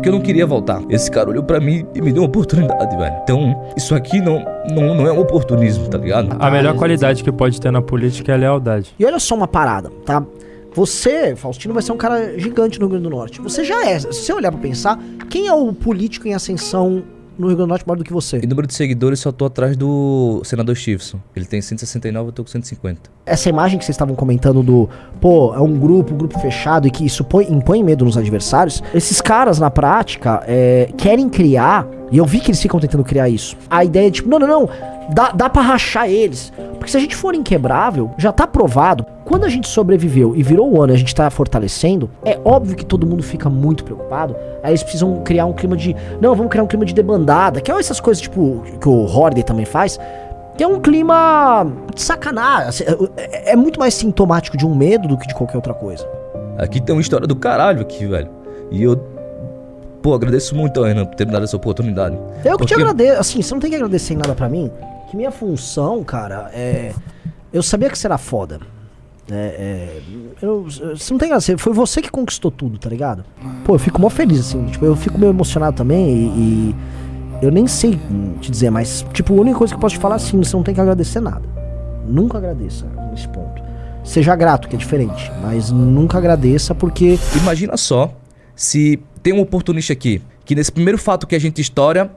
porque eu não queria voltar. Esse cara olhou pra mim e me deu uma oportunidade, velho. Então, isso aqui não é um oportunismo, tá ligado? A melhor qualidade que pode ter na política é a lealdade. E olha só uma parada, tá? Você, Faustino, vai ser um cara gigante no Rio Grande do Norte. Você já é. Se você olhar pra pensar, quem é o político em ascensão no Rio Grande do Norte maior do que você? Em número de seguidores, só tô atrás do senador Stevenson. Ele tem 169, eu tô com 150. Essa imagem que vocês estavam comentando do, pô, é um grupo fechado e que isso impõe medo nos adversários. Esses caras, na prática, querem criar, e eu vi que eles ficam tentando criar isso. A ideia é tipo, não, dá pra rachar eles. Porque se a gente for inquebrável, já tá provado. Quando a gente sobreviveu e virou o ano e a gente tá fortalecendo, é óbvio que todo mundo fica muito preocupado. Aí eles precisam criar um clima de, não, vamos criar um clima de debandada, que é essas coisas tipo que o Holiday também faz. Que é um clima de sacanagem. É muito mais sintomático de um medo do que de qualquer outra coisa. Aqui tem uma história do caralho aqui, velho. E eu, agradeço muito, Renan, por ter me dado essa oportunidade. Eu que te agradeço. Assim, você não tem que agradecer em nada pra mim. Que minha função, cara, eu sabia que você era foda. Você não tem graça, foi você que conquistou tudo, tá ligado? Pô, eu fico mó feliz, assim. Tipo, eu fico meio emocionado também e eu nem sei te dizer, mas, tipo, a única coisa que eu posso te falar é assim, você não tem que agradecer nada. Nunca agradeça nesse ponto. Seja grato, que é diferente, mas nunca agradeça porque... Imagina só se tem um oportunista aqui, que nesse primeiro fato que a gente estoura,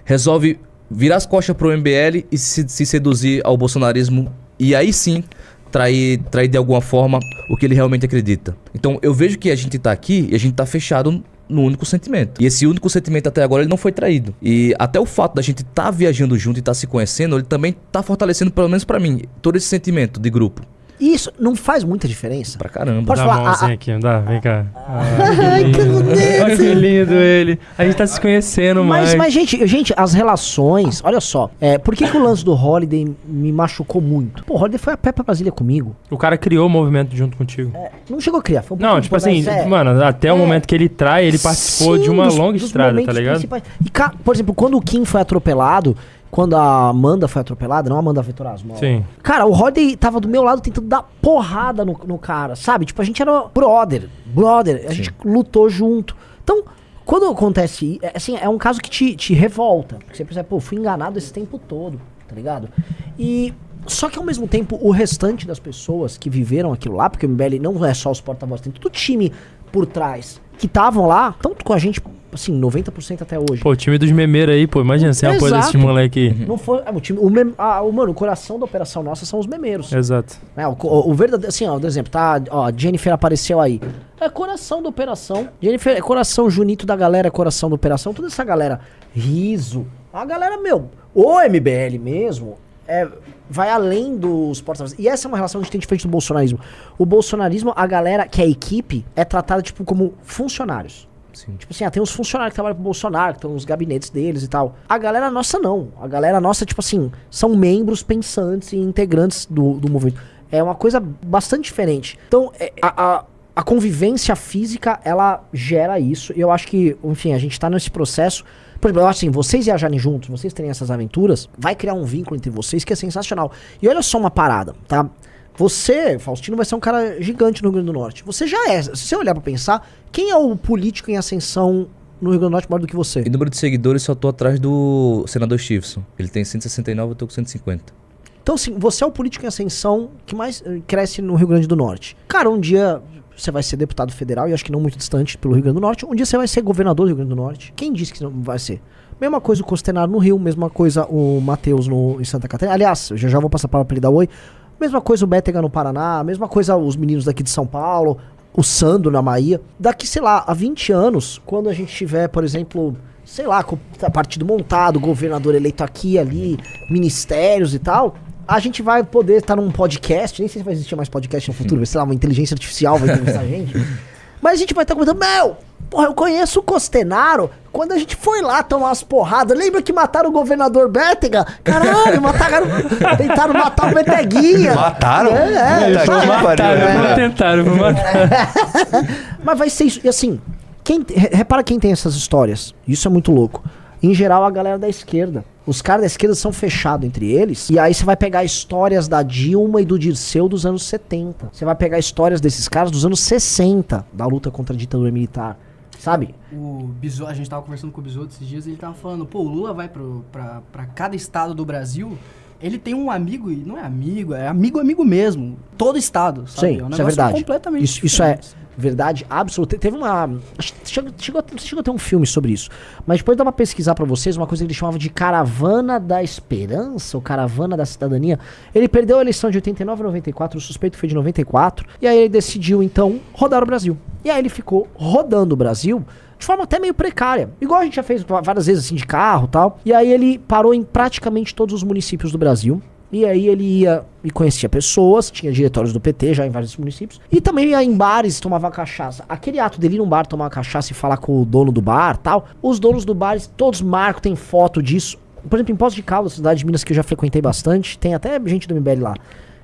resolve virar as costas pro MBL e se seduzir ao bolsonarismo e aí sim trair de alguma forma o que ele realmente acredita. Então eu vejo que a gente tá aqui e a gente tá fechado no único sentimento. E esse único sentimento até agora ele não foi traído. E até o fato da gente tá viajando junto e tá se conhecendo, ele também tá fortalecendo, pelo menos pra mim, todo esse sentimento de grupo. Isso não faz muita diferença? Pra caramba. Pode Dá falar, a mãozinha aqui, não dá? Vem cá. Ai, que bonito. Olha que lindo ele. A gente tá se conhecendo mais. Mas gente, as relações, olha só, por que o lance do Holiday me machucou muito? Pô, o Holiday foi a pé pra Brasília comigo. O cara criou o movimento junto contigo. Não chegou a criar, foi um Não, tipo assim, mano, até o momento que ele trai, ele participou de uma longa estrada, tá ligado? E, por exemplo, quando o Kim foi atropelado, quando a Amanda foi atropelada, não a Amanda Vitorazzo, sim. Cara, o Holiday tava do meu lado tentando dar porrada no cara, sabe? Tipo, a gente era brother, a gente lutou junto. Então, quando acontece, assim, é um caso que te revolta. Porque você percebe, pô, fui enganado esse tempo todo, tá ligado? E só que ao mesmo tempo, o restante das pessoas que viveram aquilo lá, porque o MBL não é só os porta-vozes, tem todo o time por trás que estavam lá, tanto com a gente, assim, 90% até hoje. Pô, o time dos memeiros aí, pô, imagina sem apoio desse moleque. Não foi, o time, mano, o coração da operação nossa são os memeiros. Exato. O verdadeiro, assim, ó, por exemplo, tá, ó, Jennifer apareceu aí. É coração da operação. Jennifer é coração, Junito da galera é coração da operação, toda essa galera, Riso, a galera, o MBL mesmo, vai além dos porta-vozes. E essa é uma relação que a gente tem diferente do bolsonarismo. O bolsonarismo, a galera que é equipe, é tratada, tipo, como funcionários. Sim. Tipo assim, tem uns funcionários que trabalham pro Bolsonaro, que estão nos gabinetes deles e tal. A galera nossa não. A galera nossa, tipo assim, são membros pensantes e integrantes do movimento. É uma coisa bastante diferente. Então, a convivência física, ela gera isso. E eu acho que, enfim, a gente tá nesse processo. Por exemplo, eu acho assim, vocês viajarem juntos, vocês terem essas aventuras, vai criar um vínculo entre vocês que é sensacional. E olha só uma parada, tá? Você, Faustino, vai ser um cara gigante no Rio Grande do Norte. Você já é. Se você olhar pra pensar, quem é o político em ascensão no Rio Grande do Norte maior do que você? Em número de seguidores, só tô atrás do senador Stevenson. Ele tem 169, eu tô com 150. Então, assim, você é o político em ascensão que mais cresce no Rio Grande do Norte. Cara, um dia você vai ser deputado federal, e acho que não muito distante pelo Rio Grande do Norte. Um dia você vai ser governador do Rio Grande do Norte. Quem disse que não vai ser? Mesma coisa o Costenaro no Rio, mesma coisa o Matheus em Santa Catarina. Aliás, eu já vou passar para ele dar oi. Mesma coisa o Bétega no Paraná, mesma coisa os meninos daqui de São Paulo, o Sando na Bahia. Daqui, sei lá, há 20 anos, quando a gente tiver, por exemplo, sei lá, com o partido montado, governador eleito aqui e ali, ministérios e tal, a gente vai poder estar num podcast, nem sei se vai existir mais podcast no futuro, sei lá, uma inteligência artificial vai entrevistar a gente. Mas a gente vai estar comentando, porra, eu conheço o Costenaro, quando a gente foi lá tomar umas porradas, lembra que mataram o governador Bétega? Caralho, tentaram matar o Beteguinha. Mataram? Tentaram matar. Mas vai ser isso, e assim, repara quem tem essas histórias, isso é muito louco. Em geral, a galera da esquerda. Os caras da esquerda são fechados entre eles. E aí você vai pegar histórias da Dilma e do Dirceu dos anos 70. Você vai pegar histórias desses caras dos anos 60, da luta contra a ditadura militar. sabe? O Bisotto, a gente tava conversando com o Bisotto esses dias e ele tava falando, pô, o Lula vai pra cada estado do Brasil, ele tem um amigo, e não é amigo mesmo, todo estado, sabe? Sim, um isso é negócio verdade. completamente Isso é diferente. verdade absoluta. Teve uma... Chegou a ter um filme sobre isso. Mas depois dá pra pesquisar pra vocês uma coisa que ele chamava de Caravana da Esperança, ou Caravana da Cidadania. Ele perdeu a eleição de 89 e 94, o suspeito foi de 94, e aí ele decidiu, então, rodar o Brasil. E aí ele ficou rodando o Brasil de forma até meio precária. Igual a gente já fez várias vezes, assim, de carro e tal. E aí ele parou em praticamente todos os municípios do Brasil. E aí ele ia e conhecia pessoas, tinha diretórios do PT já em vários municípios. E também ia em bares, tomava cachaça. Aquele ato dele ir num bar tomar cachaça e falar com o dono do bar e tal. Os donos do bar, todos marcam, tem foto disso. Por exemplo, em Poços de Caldas, cidade de Minas que eu já frequentei bastante, tem até gente do MBL lá.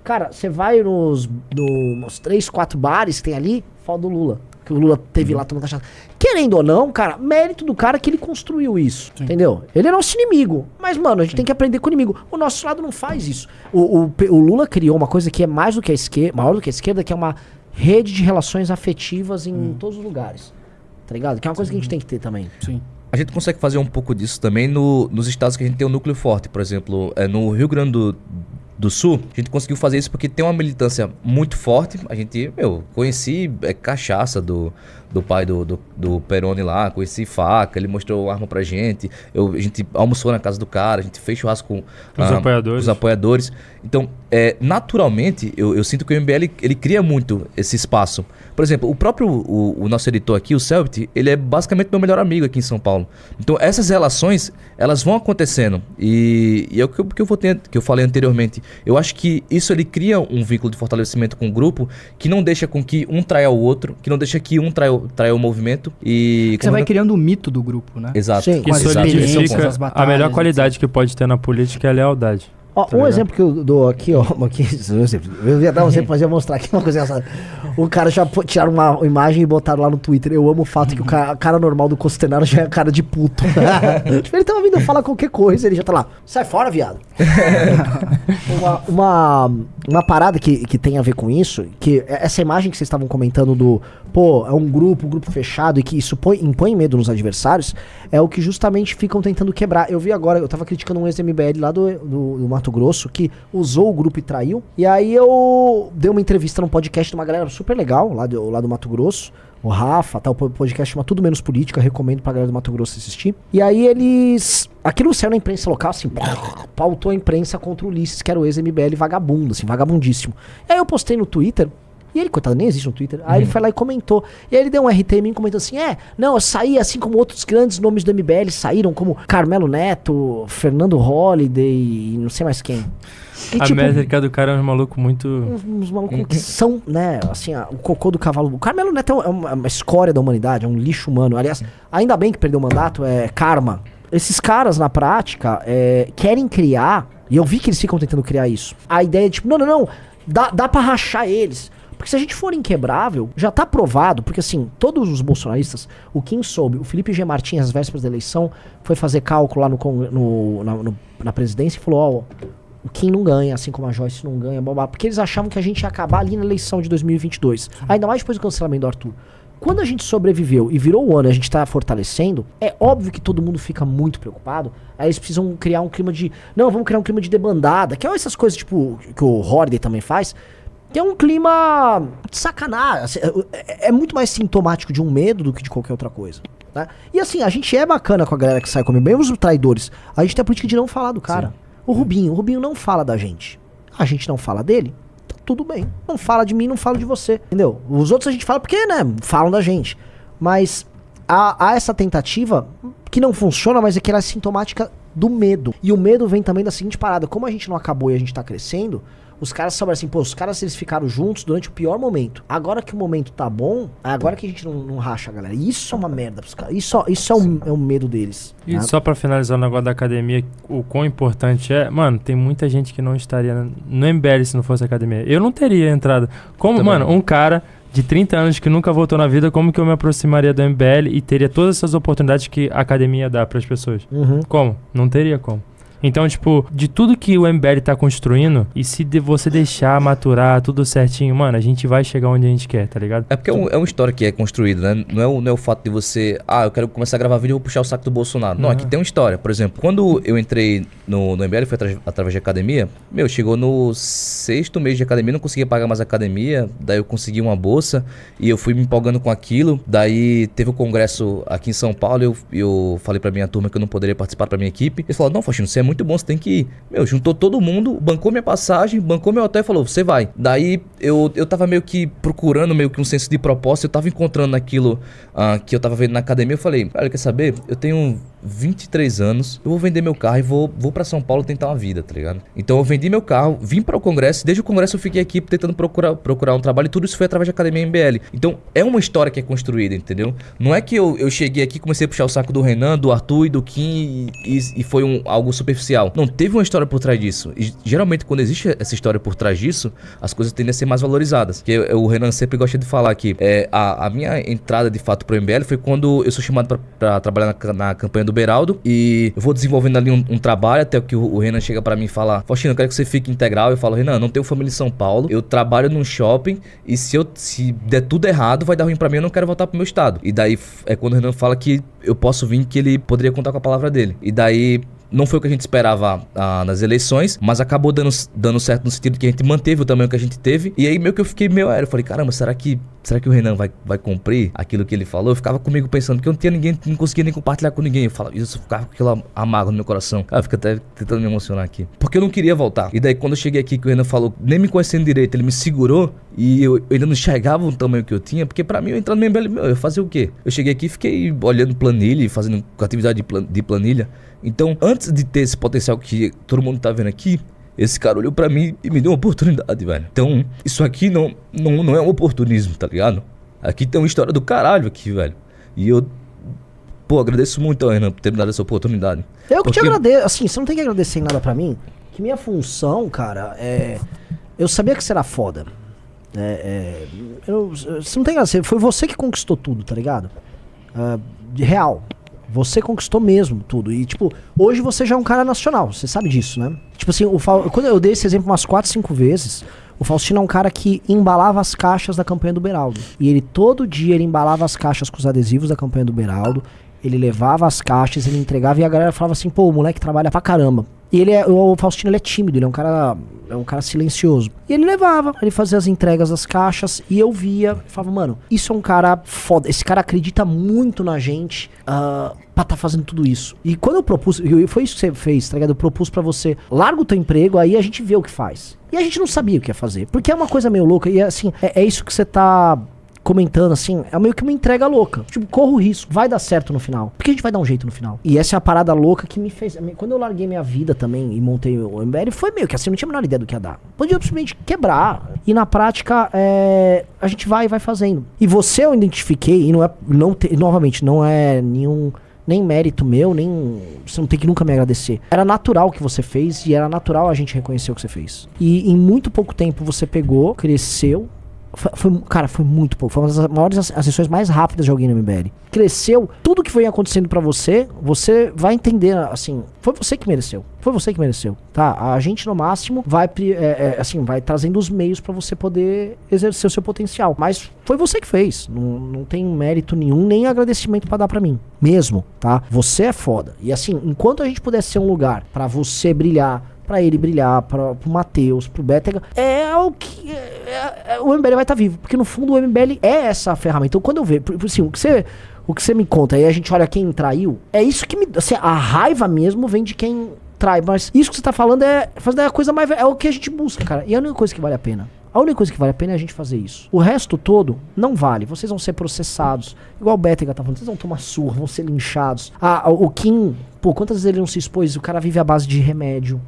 Cara, você vai nos 3, 4 bares que tem ali, foto do Lula. Que o Lula teve lá tomando cachaça. Querendo ou não, cara, mérito do cara que ele construiu isso. Sim. Entendeu? Ele é nosso inimigo. Mas, mano, a gente tem que aprender com o inimigo. O nosso lado não faz isso. O Lula criou uma coisa que é mais do que a esquerda, maior do que a esquerda, que é uma rede de relações afetivas em todos os lugares. Tá ligado? Que é uma coisa que a gente tem que ter também. Sim. A gente consegue fazer um pouco disso também nos estados que a gente tem um núcleo forte. Por exemplo, no Rio Grande do Sul, a gente conseguiu fazer isso porque tem uma militância muito forte. A gente, conheci cachaça do pai do Peroni lá, conheci faca, ele mostrou arma pra gente. A gente almoçou na casa do cara, a gente fez churrasco com os apoiadores. Então, naturalmente, eu sinto que o MBL ele cria muito esse espaço. Por exemplo, o nosso editor aqui, o Selbit, ele é basicamente meu melhor amigo aqui em São Paulo. Então, essas relações, elas vão acontecendo. E é o que eu falei anteriormente. Eu acho que isso ele cria um vínculo de fortalecimento com o grupo que não deixa com que um traia o outro, que não deixa que um traia o movimento. E você vai criando o mito do grupo, né? Exato. Sim. Que solidifica a melhor qualidade que pode ter na política é a lealdade. Ó, um exemplo que eu dou aqui, ó. Eu ia dar um exemplo, mas ia mostrar aqui uma coisa engraçada. O cara já tiraram uma imagem e botaram lá no Twitter. Eu amo o fato que o cara normal do Costenaro já é cara de puto. Tipo, ele tava vindo falar qualquer coisa, ele já tá lá. Sai fora, viado. Uma parada que tem a ver com isso, que essa imagem que vocês estavam comentando do, é um grupo fechado e que isso impõe medo nos adversários, é o que justamente ficam tentando quebrar. Eu vi agora, eu tava criticando um ex-MBL lá do Mato Grosso, que usou o grupo e traiu, e aí eu dei uma entrevista num podcast de uma galera super legal, lá do Mato Grosso, o Rafa, tá, o podcast chama Tudo Menos Política, recomendo pra galera do Mato Grosso assistir. E aí aquilo saiu na imprensa local, assim, pautou a imprensa contra o Ulisses, que era o ex-MBL vagabundo, assim, vagabundíssimo. E aí eu postei no Twitter, e ele, coitado, nem existe no Twitter. Aí ele foi lá e comentou. E aí ele deu um RT em mim comentando assim, eu saí assim como outros grandes nomes do MBL saíram, como Carmelo Neto, Fernando Holliday e não sei mais quem. E, a métrica do cara é um maluco muito... Uns malucos que são, né, assim, o cocô do cavalo. O Carmelo Neto é uma escória da humanidade, é um lixo humano. Aliás, ainda bem que perdeu o mandato, é karma. Esses caras, na prática, querem criar, e eu vi que eles ficam tentando criar isso. A ideia é tipo, não, dá pra rachar eles. Porque se a gente for inquebrável, já tá provado, porque assim, todos os bolsonaristas, o Kim soube, o Felipe G. Martins, às vésperas da eleição, foi fazer cálculo lá na presidência e falou, o Kim não ganha, assim como a Joyce não ganha, porque eles achavam que a gente ia acabar ali na eleição de 2022. Ainda mais depois do cancelamento do Arthur. Quando a gente sobreviveu e virou o ano e a gente tá fortalecendo, é óbvio que todo mundo fica muito preocupado. Aí eles precisam criar um clima de... Não, vamos criar um clima de debandada, que é essas coisas tipo que o Holliday também faz. Que é um clima de sacanagem. É muito mais sintomático de um medo do que de qualquer outra coisa. Né? E assim, a gente é bacana com a galera que sai comigo, mesmo os traidores. A gente tem a política de não falar do cara. Sim. O Rubinho não fala da gente. A gente não fala dele, tá tudo bem. Não fala de mim, não fala de você. Entendeu? Os outros a gente fala porque, né, falam da gente. Mas há essa tentativa que não funciona, mas é que ela é sintomática do medo. E o medo vem também da seguinte parada. Como a gente não acabou e a gente tá crescendo... Os caras sabem assim, os caras eles ficaram juntos durante o pior momento. Agora que o momento tá bom, agora que a gente não racha, galera. Isso é uma merda pros caras. Isso é um medo deles. E só pra finalizar o negócio da academia, o quão importante é... Mano, tem muita gente que não estaria no MBL se não fosse academia. Eu não teria entrado. Como, também. Mano, um cara de 30 anos que nunca voltou na vida, como que eu me aproximaria do MBL e teria todas essas oportunidades que a academia dá pras pessoas? Como? Não teria como. Então, tipo, de tudo que o MBL tá construindo, e se você deixar maturar tudo certinho, mano, a gente vai chegar onde a gente quer, tá ligado? É porque é uma história que é construída, né? Não é o fato de você... eu quero começar a gravar vídeo e vou puxar o saco do Bolsonaro. Não, aqui tem uma história. Por exemplo, quando eu entrei no MBL, foi através de academia, chegou no 6º mês de academia, não conseguia pagar mais academia, daí eu consegui uma bolsa e eu fui me empolgando com aquilo. Daí teve o congresso aqui em São Paulo, eu falei pra minha turma que eu não poderia participar pra minha equipe. Eles falaram, não, Faustino, você é muito bom, você tem que ir. Juntou todo mundo, bancou minha passagem, bancou meu hotel e falou, você vai. Daí eu tava meio que procurando meio que um senso de propósito, eu tava encontrando aquilo que eu tava vendo na academia, eu falei, olha, quer saber? Eu tenho 23 anos, eu vou vender meu carro e vou pra São Paulo tentar uma vida, tá ligado? Então eu vendi meu carro, vim para o congresso, desde o congresso eu fiquei aqui tentando procurar um trabalho e tudo isso foi através da Academia MBL. Então é uma história que é construída, entendeu? Não é que eu cheguei aqui, comecei a puxar o saco do Renan, do Arthur e do Kim e foi algo superficial. Não, teve uma história por trás disso. E geralmente quando existe essa história por trás disso, as coisas tendem a ser mais valorizadas. Que o Renan sempre gosta de falar aqui. A minha entrada de fato pro MBL foi quando eu sou chamado para trabalhar na campanha do Beraldo e eu vou desenvolvendo ali um trabalho até que o Renan chega pra mim e fala, Faustino, eu quero que você fique integral. Eu falo, Renan, não tenho família em São Paulo, eu trabalho num shopping e se der tudo errado, vai dar ruim pra mim, eu não quero voltar pro meu estado. E daí é quando o Renan fala que eu posso vir, que ele poderia contar com a palavra dele. E daí não foi o que a gente esperava nas eleições, mas acabou dando certo no sentido que a gente manteve o tamanho que a gente teve. E aí meio que eu fiquei meio aéreo. Eu falei, caramba, será que o Renan vai cumprir aquilo que ele falou? Eu ficava comigo pensando que eu não tinha ninguém, não conseguia nem compartilhar com ninguém. Eu falava, isso, eu ficava com aquilo amargo no meu coração. Cara, eu fico até tentando me emocionar aqui. Porque eu não queria voltar. E daí quando eu cheguei aqui, que o Renan falou, nem me conhecendo direito, ele me segurou e eu ainda não enxergava o tamanho que eu tinha, porque pra mim eu entrando no MBL, eu ia fazer o quê? Eu cheguei aqui e fiquei olhando planilha e fazendo atividade de planilha. Então, antes de ter esse potencial que todo mundo tá vendo aqui, esse cara olhou pra mim e me deu uma oportunidade, velho. Então, isso aqui não é um oportunismo, tá ligado? Aqui tem uma história do caralho aqui, velho. E eu, agradeço muito ao Renan por ter me dado essa oportunidade. Eu que te agradeço, assim, você não tem que agradecer nada pra mim, que minha função, cara, eu sabia que você era foda. Você não tem que agradecer, foi você que conquistou tudo, tá ligado? De real. Você conquistou mesmo tudo. E, tipo, hoje você já é um cara nacional. Você sabe disso, né? Tipo assim, quando eu dei esse exemplo umas 4, 5 vezes, o Faustino é um cara que embalava as caixas da campanha do Beraldo. E ele, todo dia, ele embalava as caixas com os adesivos da campanha do Beraldo. Ele levava as caixas, ele entregava e a galera falava assim, pô, o moleque trabalha pra caramba. E o Faustino, ele é tímido, ele é um cara silencioso. E ele levava, ele fazia as entregas das caixas e eu via, falava, mano, isso é um cara foda, esse cara acredita muito na gente pra tá fazendo tudo isso. E quando eu propus, foi isso que você fez, tá ligado? Eu propus pra você, larga o teu emprego, aí a gente vê o que faz. E a gente não sabia o que ia fazer, porque é uma coisa meio louca e assim, é isso que você tá comentando, assim, é meio que uma entrega louca. Tipo, corro o risco, vai dar certo no final. Porque a gente vai dar um jeito no final. E essa é a parada louca que me fez... Quando eu larguei minha vida também e montei o MBL, foi meio que assim, eu não tinha a menor ideia do que ia dar. Podia simplesmente quebrar. E na prática, a gente vai fazendo. E você eu identifiquei, e novamente, não é nem mérito meu, nem... Você não tem que nunca me agradecer. Era natural o que você fez e era natural a gente reconhecer o que você fez. E em muito pouco tempo você pegou, cresceu. Foi muito pouco. Foi uma das maiores ascensões mais rápidas de alguém no MBL. Cresceu. Tudo que foi acontecendo pra você, você vai entender, assim, foi você que mereceu. Foi você que mereceu, tá? A gente, no máximo, vai trazendo os meios pra você poder exercer o seu potencial. Mas foi você que fez. Não tem mérito nenhum, nem agradecimento pra dar pra mim. Mesmo, tá? Você é foda. E assim, enquanto a gente pudesse ser um lugar pra você brilhar, pra ele brilhar, pro Matheus, pro Bétega, o que... o MBL vai estar vivo, porque no fundo o MBL é essa ferramenta. Então quando eu vejo, assim, o que você me conta, aí a gente olha quem traiu, é isso que me... Assim, a raiva mesmo vem de quem trai, mas isso que você tá falando é a coisa mais... É o que a gente busca, cara, e é a única coisa que vale a pena. A única coisa que vale a pena é a gente fazer isso. O resto todo não vale. Vocês vão ser processados. Igual o Bétega tá falando. Vocês vão tomar surra, vão ser linchados. O Kim, quantas vezes ele não se expôs? O cara vive à base de remédio.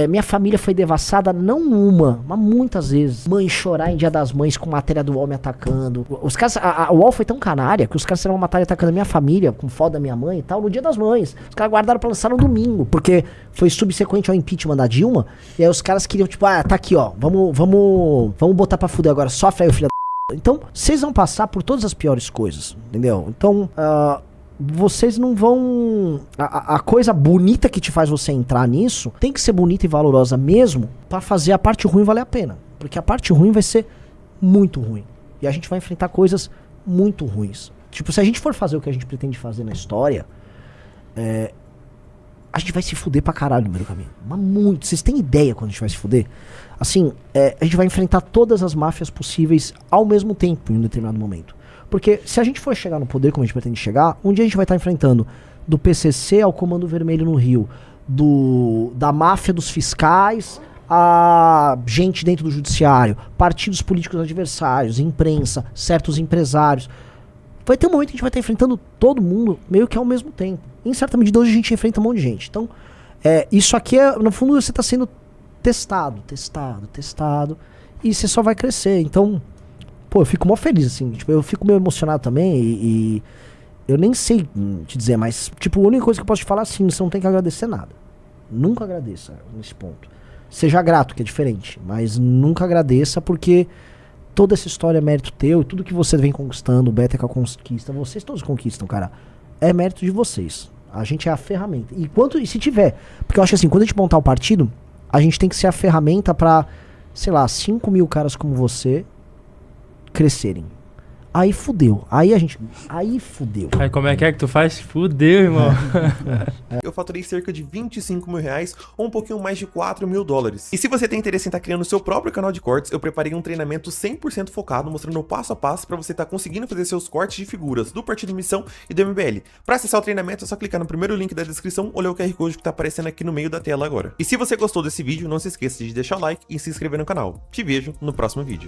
Minha família foi devassada, não uma, mas muitas vezes. Mãe chorar em Dia das Mães com matéria do UOL me atacando. Os caras, o UOL foi tão canária que os caras fizeram uma matéria atacando a minha família, com foto da minha mãe e tal, no Dia das Mães. Os caras guardaram pra lançar no domingo, porque foi subsequente ao impeachment da Dilma. E aí os caras queriam, tipo, tá aqui, ó, vamos botar pra fuder agora, sofre aí o filho da... Então, vocês vão passar por todas as piores coisas, entendeu? Então, vocês não vão... A coisa bonita que te faz você entrar nisso tem que ser bonita e valorosa mesmo pra fazer a parte ruim valer a pena. Porque a parte ruim vai ser muito ruim. E a gente vai enfrentar coisas muito ruins. Tipo, se a gente for fazer o que a gente pretende fazer na história, a gente vai se fuder pra caralho no meio do caminho. Mas muito. Vocês têm ideia quando a gente vai se fuder? Assim, a gente vai enfrentar todas as máfias possíveis ao mesmo tempo em um determinado momento. Porque se a gente for chegar no poder como a gente pretende chegar, um dia a gente vai estar enfrentando do PCC ao Comando Vermelho no Rio, da máfia dos fiscais a gente dentro do judiciário, partidos políticos adversários, imprensa, certos empresários. Vai ter um momento que a gente vai estar enfrentando todo mundo meio que ao mesmo tempo. Em certa medida hoje a gente enfrenta um monte de gente. Então, isso aqui no fundo você está sendo testado, e você só vai crescer. Então, pô, eu fico mó feliz, assim, tipo, eu fico meio emocionado também e eu nem sei te dizer, mas, tipo, a única coisa que eu posso te falar, assim, você não tem que agradecer nada. Nunca agradeça nesse ponto. Seja grato, que é diferente, mas nunca agradeça porque toda essa história é mérito teu, e tudo que você vem conquistando, o Beteca conquista, vocês todos conquistam, cara, é mérito de vocês. A gente é a ferramenta. E se tiver, porque eu acho que assim, quando a gente montar o partido, a gente tem que ser a ferramenta pra, sei lá, 5 mil caras como você crescerem. Aí fudeu. Aí fudeu. Aí como é que tu faz? Fudeu, irmão. Eu faturei cerca de 25 mil reais ou um pouquinho mais de 4 mil dólares. E se você tem interesse em estar criando seu próprio canal de cortes, eu preparei um treinamento 100% focado, mostrando o passo a passo para você estar conseguindo fazer seus cortes de figuras do Partido Missão e do MBL. Para acessar o treinamento é só clicar no primeiro link da descrição ou ler o QR Code que tá aparecendo aqui no meio da tela agora. E se você gostou desse vídeo, não se esqueça de deixar o like e se inscrever no canal. Te vejo no próximo vídeo.